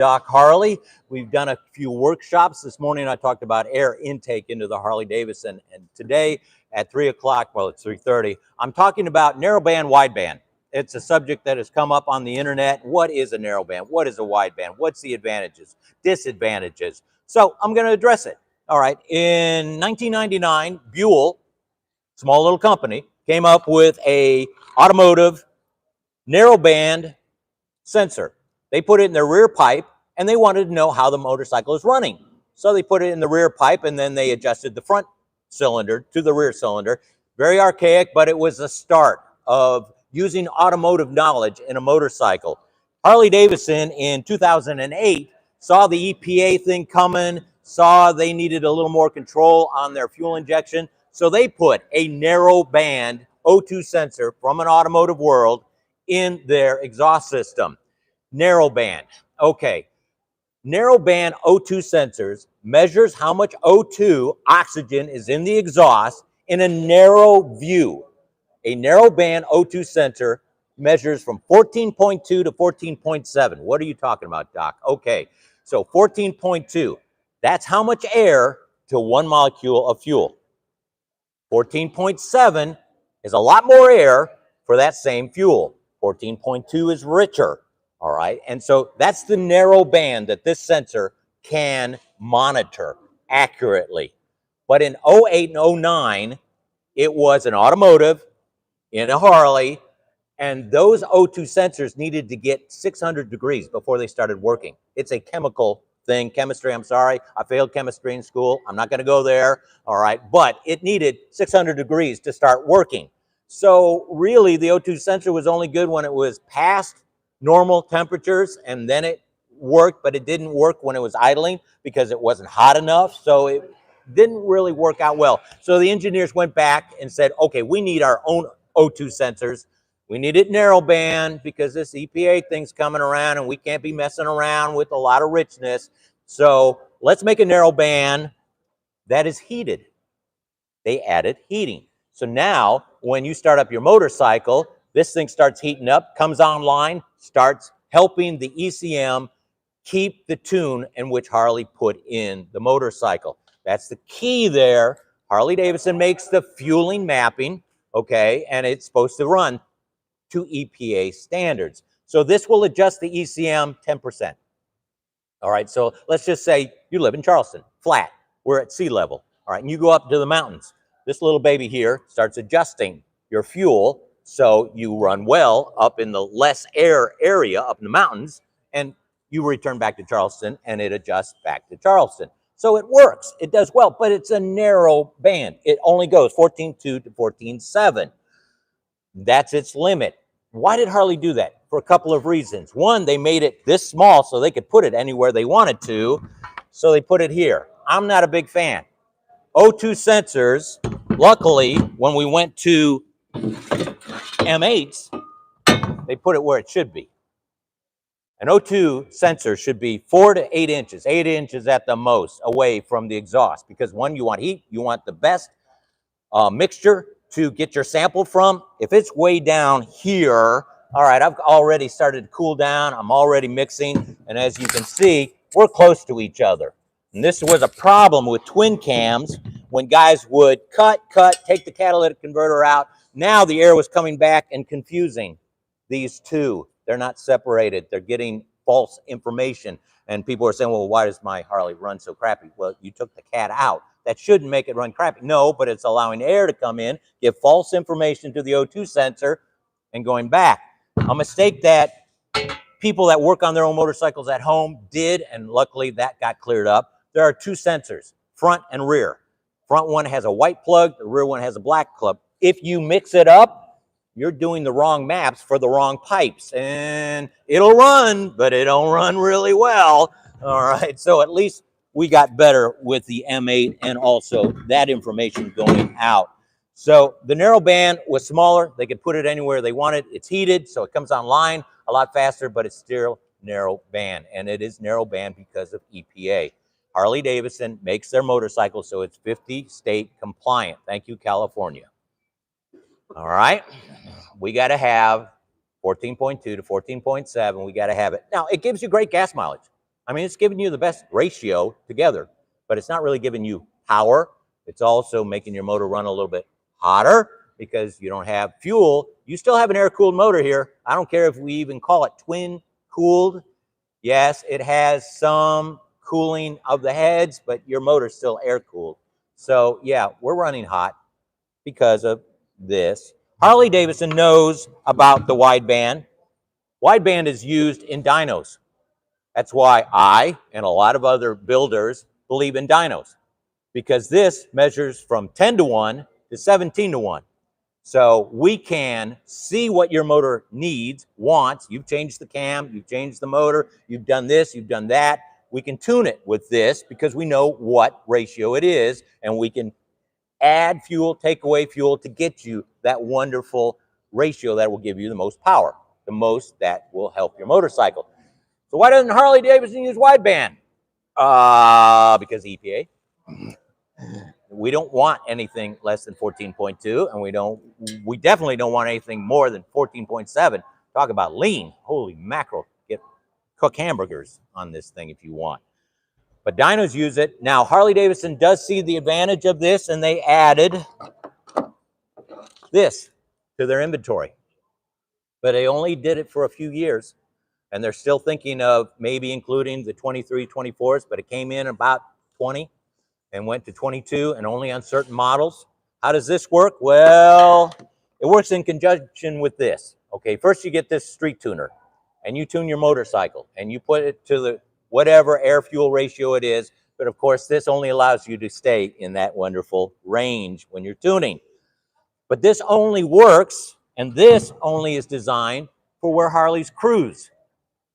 Doc Harley. We've done a few workshops. This morning I talked about air intake into the Harley-Davidson, and today at 3 o'clock, well, it's 3:30, I'm talking about narrowband, wideband. It's a subject that has come up on the internet. What is a narrowband? What is a wideband? What's the advantages, disadvantages? So I'm going to address it. All right, in 1999, Buell, small little company, came up with a automotive narrowband sensor. They put it in their rear pipe, and they wanted to know how the motorcycle is running. So they put it in the rear pipe, and then they adjusted the front cylinder to the rear cylinder. Very archaic, but it was a start of using automotive knowledge in a motorcycle. Harley-Davidson in 2008 saw the EPA thing coming, saw they needed a little more control on their fuel injection, so they put a narrow band O2 sensor from an automotive world in their exhaust system. Narrowband. Okay. Narrowband O2 sensors measures how much O2 oxygen is in the exhaust in a narrow view. A narrowband O2 sensor measures from 14.2 to 14.7. What are you talking about, Doc? Okay. So 14.2, that's how much air to 1 molecule of fuel. 14.7 is a lot more air for that same fuel. 14.2 is richer. All right, and so that's the narrow band that this sensor can monitor accurately. But in 08 and 09, it was an automotive in a Harley, and those O2 sensors needed to get 600 degrees before they started working. It's a chemical thing, chemistry, I'm sorry. I failed chemistry in school. I'm not going to go there, all right? But it needed 600 degrees to start working. So really, the O2 sensor was only good when it was past normal temperatures, and then it worked, but it didn't work when it was idling because it wasn't hot enough. So it didn't really work out well. So the engineers went back and said, okay, we need our own O2 sensors. We need it narrowband because this EPA thing's coming around and we can't be messing around with a lot of richness. So let's make a narrowband that is heated. They added heating. So now when you start up your motorcycle, this thing starts heating up, comes online, starts helping the ECM keep the tune in which Harley put in the motorcycle. That's the key there. Harley-Davidson makes the fueling mapping, okay, and it's supposed to run to EPA standards. So this will adjust the ECM 10%. All right, so let's just say you live in Charleston, flat. We're at sea level. All right, and you go up to the mountains. This little baby here starts adjusting your fuel so you run well up in the less air area up in the mountains, and you return back to Charleston, and it adjusts back to Charleston. So it works. It does well, but it's a narrow band. It only goes 14.2 to 14.7. That's its limit. Why did Harley do that? For a couple of reasons. One, they made it this small so they could put it anywhere they wanted to, so they put it here. I'm not a big fan. O2 sensors, luckily, when we went to M8s, they put it where it should be. An O2 sensor should be 4 to 8 inches, 8 inches at the most, away from the exhaust. Because one, you want heat, you want the best mixture to get your sample from. If it's way down here, all right, I've already started to cool down. I'm already mixing. And as you can see, we're close to each other. And this was a problem with twin cams when guys would cut, take the catalytic converter out. Now the air was coming back and confusing these two. They're not separated. They're getting false information. And people are saying, well, why does my Harley run so crappy? Well, you took the cat out. That shouldn't make it run crappy. No, but it's allowing air to come in, give false information to the O2 sensor, and going back. A mistake that people that work on their own motorcycles at home did, and luckily that got cleared up. There are two sensors, front and rear. Front one has a white plug, the rear one has a black plug. If you mix it up, you're doing the wrong maps for the wrong pipes, and it'll run, but it don't run really well. All right, so at least we got better with the M8 and also that information going out. So the narrowband was smaller. They could put it anywhere they wanted. It's heated, so it comes online a lot faster, but it's still narrowband, and it is narrowband because of EPA. Harley-Davidson makes their motorcycle so it's 50 state compliant. Thank you, California. All right, we got to have 14.2 to 14.7. We got to have it. Now, it gives you great gas mileage. I mean, it's giving you the best ratio together, but it's not really giving you power. It's also making your motor run a little bit hotter because you don't have fuel. You still have an air-cooled motor here. I don't care if we even call it twin-cooled. Yes, it has some cooling of the heads, but your motor's still air-cooled. So, yeah, we're running hot because of this. Harley-Davidson knows about the wideband. Wideband is used in dynos. That's why I and a lot of other builders believe in dynos, because this measures from 10 to 1 to 17 to 1. So we can see what your motor needs, wants. You've changed the cam, you've changed the motor, you've done this, you've done that. We can tune it with this because we know what ratio it is, and we can add fuel, take away fuel to get you that wonderful ratio that will give you the most power, the most that will help your motorcycle. So why doesn't Harley-Davidson use wideband? Because EPA. We don't want anything less than 14.2, and we definitely don't want anything more than 14.7. Talk about lean. Holy mackerel. Cook hamburgers on this thing if you want. But dynos use it. Now, Harley-Davidson does see the advantage of this, and they added this to their inventory. But they only did it for a few years, and they're still thinking of maybe including the 23, 24s, but it came in about 20 and went to 22 and only on certain models. How does this work? Well, it works in conjunction with this. Okay, first you get this street tuner, and you tune your motorcycle, and you put it to the whatever air-fuel ratio it is, but of course this only allows you to stay in that wonderful range when you're tuning. But this only works, and this only is designed for where Harleys cruise.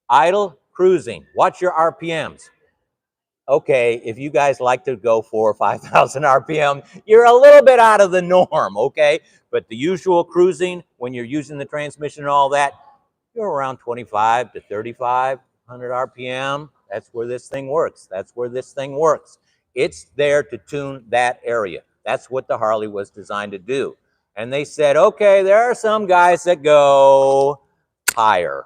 Idle cruising. Watch your RPMs. Okay, if you guys like to go 4,000 or 5,000 RPM, you're a little bit out of the norm, okay? But the usual cruising, when you're using the transmission and all that, you're around 25 to 3,500 RPM. That's where this thing works. That's where this thing works. It's there to tune that area. That's what the Harley was designed to do. And they said, okay, there are some guys that go higher.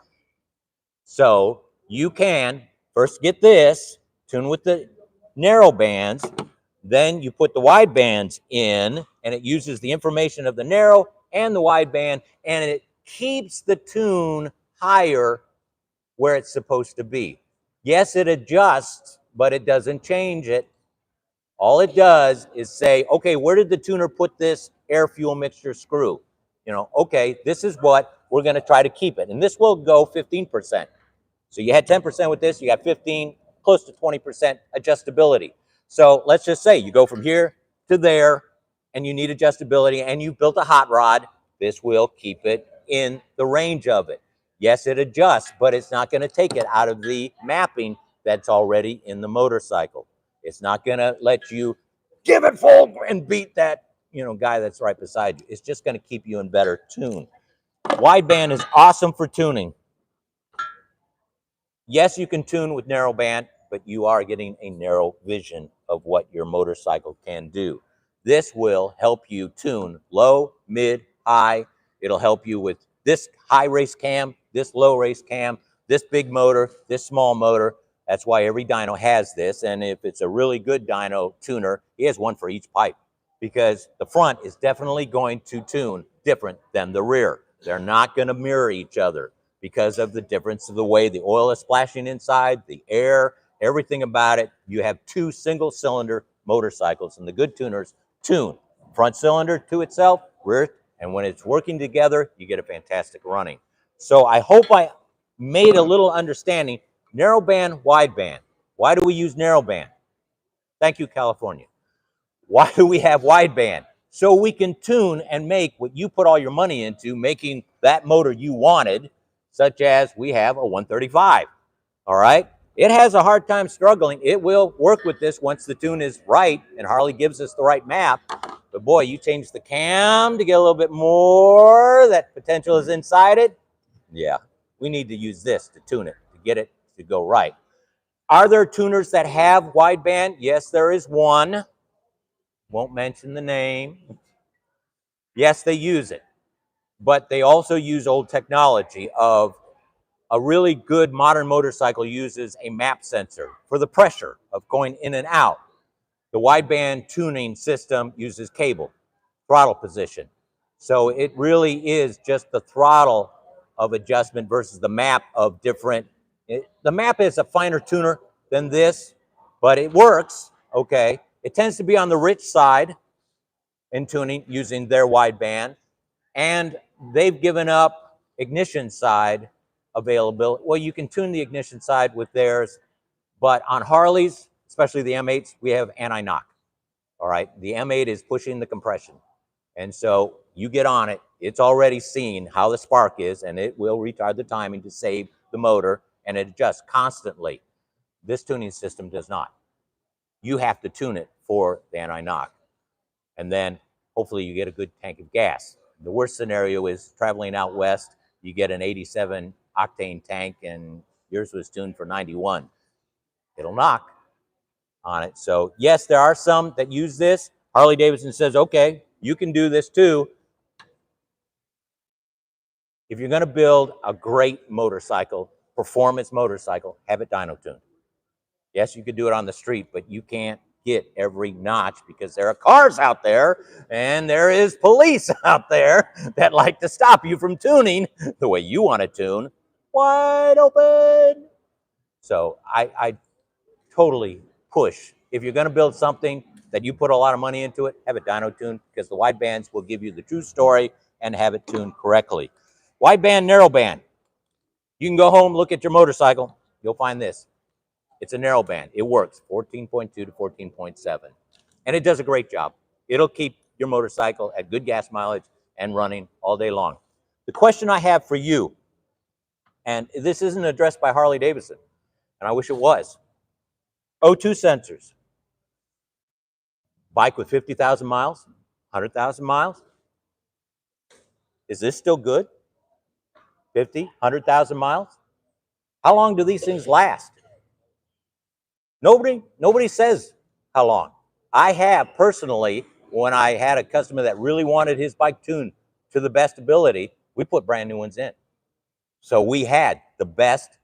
So you can first get this, tune with the narrow bands, then you put the wide bands in, and it uses the information of the narrow and the wide band, and it keeps the tune higher where it's supposed to be. Yes, it adjusts, but it doesn't change it. All it does is say, okay, where did the tuner put this air-fuel mixture screw? You know, okay, this is what we're going to try to keep it. And this will go 15%. So you had 10% with this, you got 15, close to 20% adjustability. So let's just say you go from here to there, and you need adjustability, and you built a hot rod. This will keep it in the range of it. Yes, it adjusts, but it's not going to take it out of the mapping that's already in the motorcycle. It's not going to let you give it full and beat that, guy that's right beside you. It's just going to keep you in better tune. Wideband is awesome for tuning. Yes, you can tune with narrowband, but you are getting a narrow vision of what your motorcycle can do. This will help you tune low, mid, high. It'll help you with this high race cam, this low race cam, this big motor, this small motor. That's why every dyno has this. And if it's a really good dyno tuner, he has one for each pipe, because the front is definitely going to tune different than the rear. They're not going to mirror each other because of the difference of the way the oil is splashing inside, the air, everything about it. You have two single cylinder motorcycles, and the good tuners tune front cylinder to itself, rear, and when it's working together, you get a fantastic running. So I hope I made a little understanding. Narrowband, wideband. Why do we use narrowband? Thank you, California. Why do we have wideband? So we can tune and make what you put all your money into, making that motor you wanted, such as we have a 135, all right? It has a hard time struggling. It will work with this once the tune is right and Harley gives us the right map. But boy, you change the cam to get a little bit more, that potential is inside it. Yeah, we need to use this to tune it, to get it to go right. Are there tuners that have wideband? Yes, there is one. Won't mention the name. Yes, they use it. But they also use old technology of A really good modern motorcycle uses a map sensor for the pressure of going in and out. The wideband tuning system uses cable, throttle position. So it really is just the throttle of adjustment versus the map of different. The map is a finer tuner than this, but it works, okay? It tends to be on the rich side in tuning using their wideband, and they've given up ignition side availability. Well, you can tune the ignition side with theirs, but on Harleys, especially the M8s, we have anti-knock. All right, the M8 is pushing the compression. And so you get on it, it's already seen how the spark is, and it will retard the timing to save the motor, and it adjusts constantly. This tuning system does not. You have to tune it for the anti-knock. And then hopefully you get a good tank of gas. The worst scenario is traveling out west, you get an 87 octane tank and yours was tuned for 91. It'll knock on it. So yes, there are some that use this. Harley-Davidson says, okay, you can do this too. If you're going to build a great motorcycle, performance motorcycle, have it dyno tuned. Yes, you could do it on the street, but you can't get every notch because there are cars out there and there is police out there that like to stop you from tuning the way you want to tune. Wide open. So I totally push. If you're going to build something that you put a lot of money into it, have it dyno tuned because the widebands will give you the true story and have it tuned correctly. Wideband, narrowband. You can go home, look at your motorcycle. You'll find this. It's a narrowband. It works 14.2 to 14.7. And it does a great job. It'll keep your motorcycle at good gas mileage and running all day long. The question I have for you, and this isn't addressed by Harley-Davidson, and I wish it was. O2 sensors. Bike with 50,000 miles, 100,000 miles. Is this still good? 50, 100,000 miles? How long do these things last? Nobody says how long. I have personally, when I had a customer that really wanted his bike tuned to the best ability, we put brand new ones in. So we had the best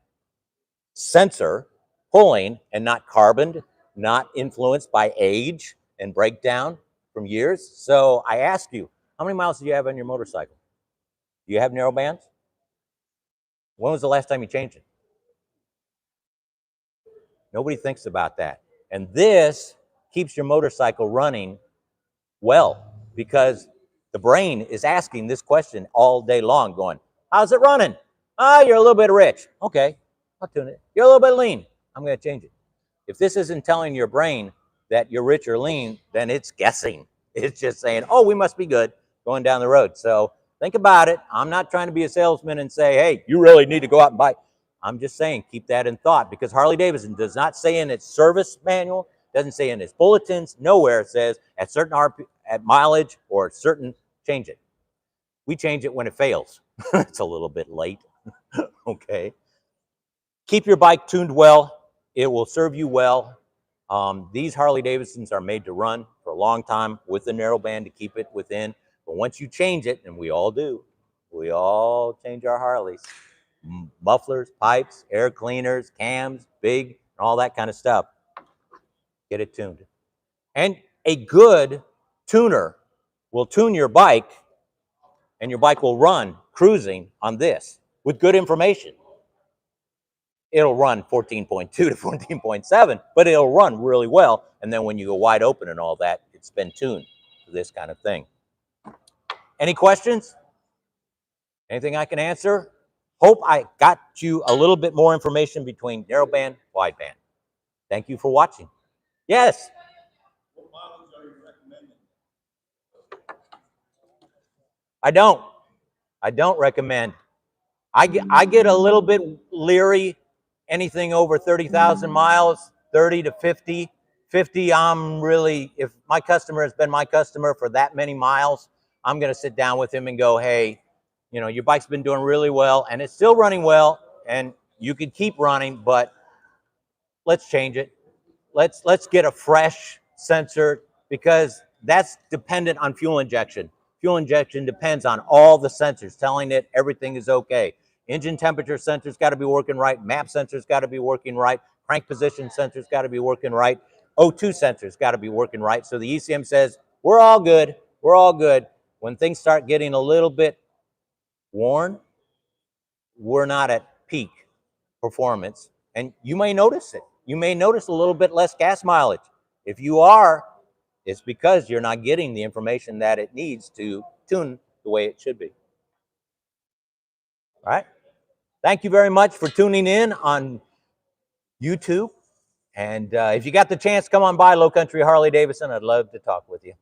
sensor pulling and not carboned, not influenced by age and breakdown from years. So I ask you, how many miles do you have on your motorcycle? Do you have narrow bands? When was the last time you changed it? Nobody thinks about that. And this keeps your motorcycle running well because the brain is asking this question all day long going, how's it running? Oh, you're a little bit rich. Okay, I'll tune it. You're a little bit lean. I'm going to change it. If this isn't telling your brain that you're rich or lean, then it's guessing. It's just saying, oh, we must be good going down the road. So think about it. I'm not trying to be a salesman and say, hey, you really need to go out and buy. I'm just saying, keep that in thought because Harley-Davidson does not say in its service manual, doesn't say in its bulletins, nowhere it says at certain at mileage or certain, change it. We change it when it fails. It's a little bit late. Okay. Keep your bike tuned well. It will serve you well. These Harley-Davidsons are made to run for a long time with the narrow band to keep it within. But once you change it, and we all do, we all change our Harleys. Mufflers, pipes, air cleaners, cams, big, and all that kind of stuff. Get it tuned. And a good tuner will tune your bike, and your bike will run cruising on this with good information. It'll run 14.2 to 14.7, but it'll run really well. And then when you go wide open and all that, it's been tuned for this kind of thing. Any questions? Anything I can answer? Hope I got you a little bit more information between narrowband, wideband. Thank you for watching. Yes? What models are you recommending? I don't recommend. I get a little bit leery. Anything over 30,000 miles, 30 to 50. 50, I'm really, if my customer has been my customer for that many miles, I'm going to sit down with him and go, hey, you know, your bike's been doing really well and it's still running well and you could keep running, but let's change it. Let's get a fresh sensor because that's dependent on fuel injection. Fuel injection depends on all the sensors telling it everything is okay. Engine temperature sensor's got to be working right. Map sensor's got to be working right. Crank position sensor's got to be working right. O2 sensor's got to be working right. So the ECM says, we're all good. We're all good. When things start getting a little bit worn, we're not at peak performance. And you may notice it. You may notice a little bit less gas mileage. If you are, it's because you're not getting the information that it needs to tune the way it should be. All right. Thank you very much for tuning in on YouTube. And if you got the chance, come on by Low Country Harley-Davidson. I'd love to talk with you.